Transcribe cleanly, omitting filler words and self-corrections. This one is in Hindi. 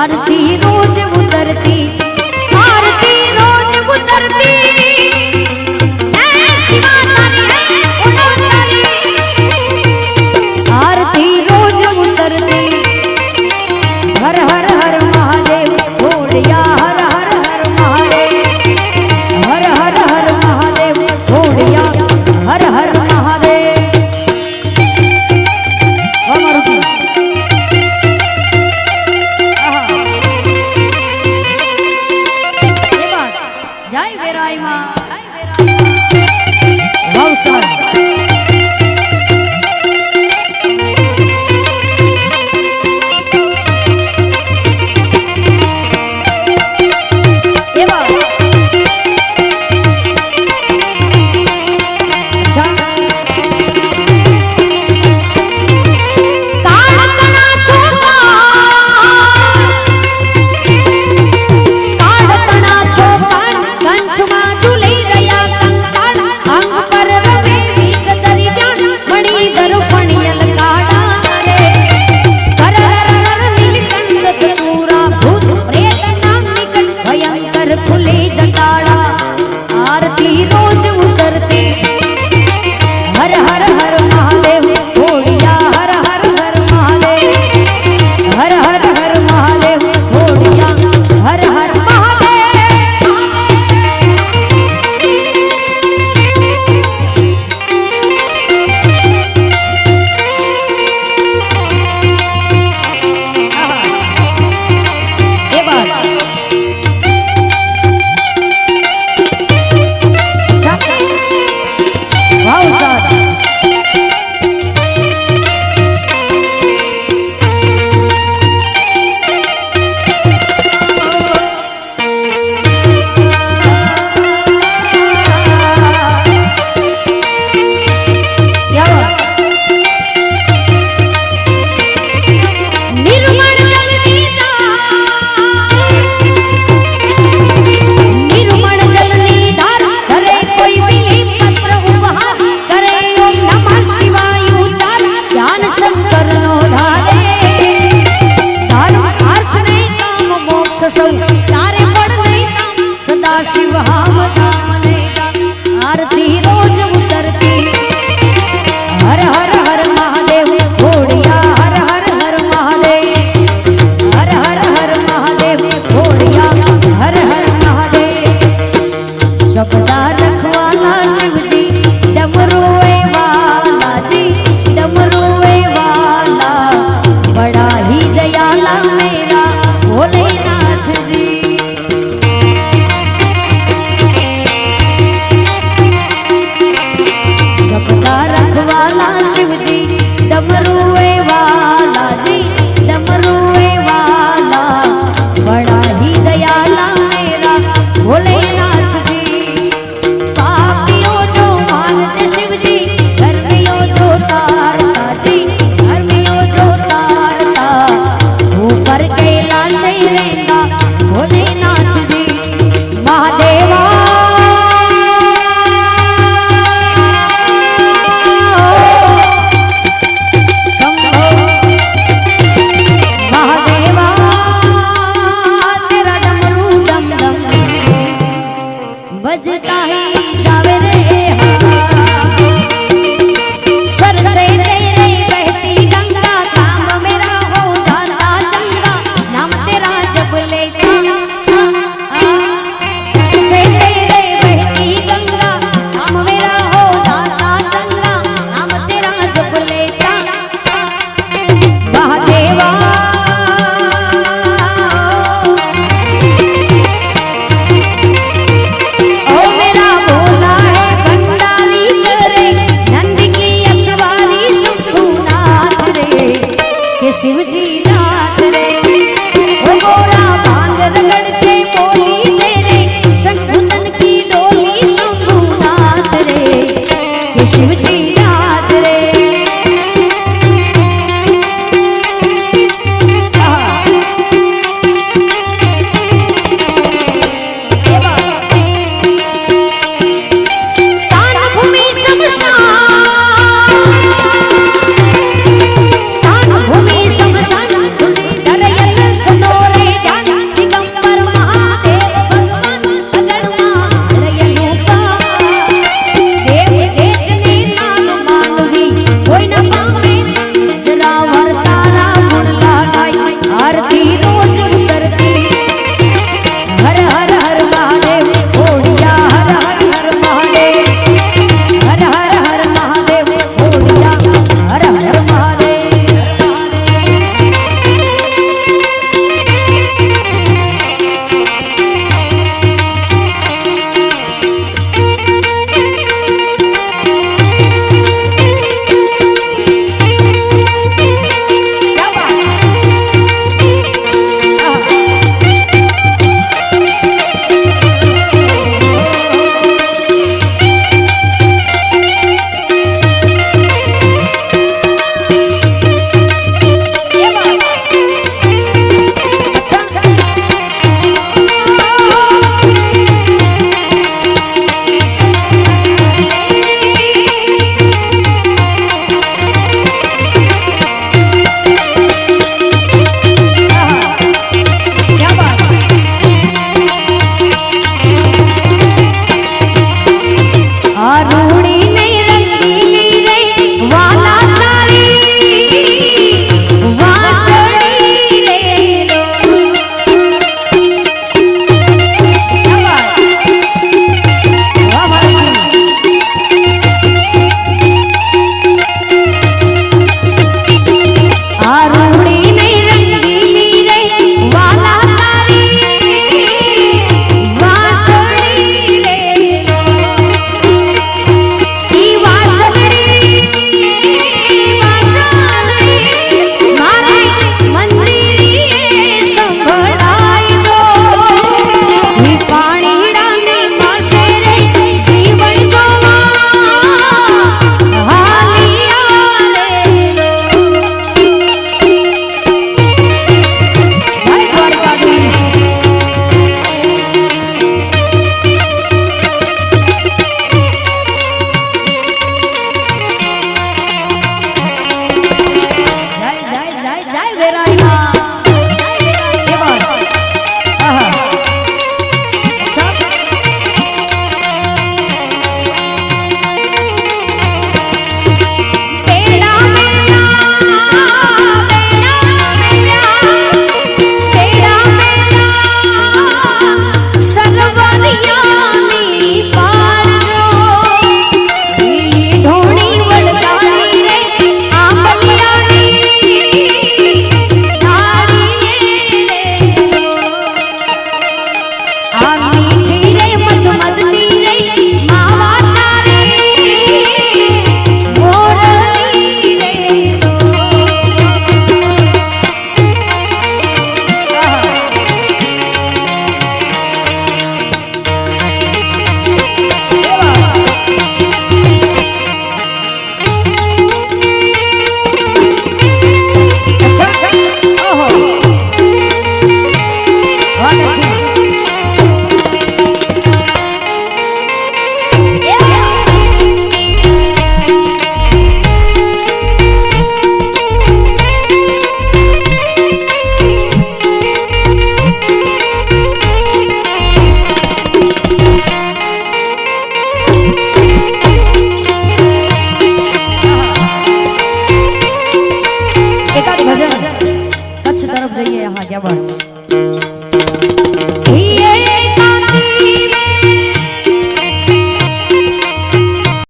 आरती रोज उतरती, आरती रोज उतरती, शिवा तारी है ओडो तारी। आरती रोज उतरती, हर हर हर महादेव भोलिया, हर हर हर महादेव, हर हर हर महादेव भोलिया, हर हर महादेव। जय वेराई माँ चारे पड़ नहीं सदा शिव हम आरती रोज उतरती, हर हर हर महादेव भोलिया, हर हर हर महादेव, हर हर हर महादेव भोलिया, हर हर महादेव। शब्दा रखवाला शिव जी डमरुए वाला जी, डमरुए वाला बड़ा ही दयाला मेरा भोलेनाथ जी। सबका रखवाला शिव जी डमरुए वाला जी, डमरुए वाला बड़ा ही दयाला मेरा भोलेनाथ जी। पापियों जो मानते शिव जी, धर्मियों जो तारता जी, धर्मियों जो तारता, ऊपर कैलाश रहता भोलेनाथ जी। महादेवा महादेवा तेरा डमरू डम डम बजता ही जावे रे, सर से तेरे बहती गंगा, काम मेरा हो जाता चंगा, नाम तेरा जब लेता, से तेरे बहती गंगा, नाम मेरा हो जाता चंगा, नाम तेरा जब लेता। महादेवा ओ मेरा भोला है भंडारी करे, नंद की यशवारी शंभुनाथ रे, के शिव जी नाथ रे। ओ गोरा भांग रगड़ते बोली तेरे, शंखुतन की डोली शंभुनाथ रे, के शिव जी नाथ रे। स्थान भूमि शमशान, स्थान भूमि शमशान, धरयल તરફ જઈએ. હા, क्या बात.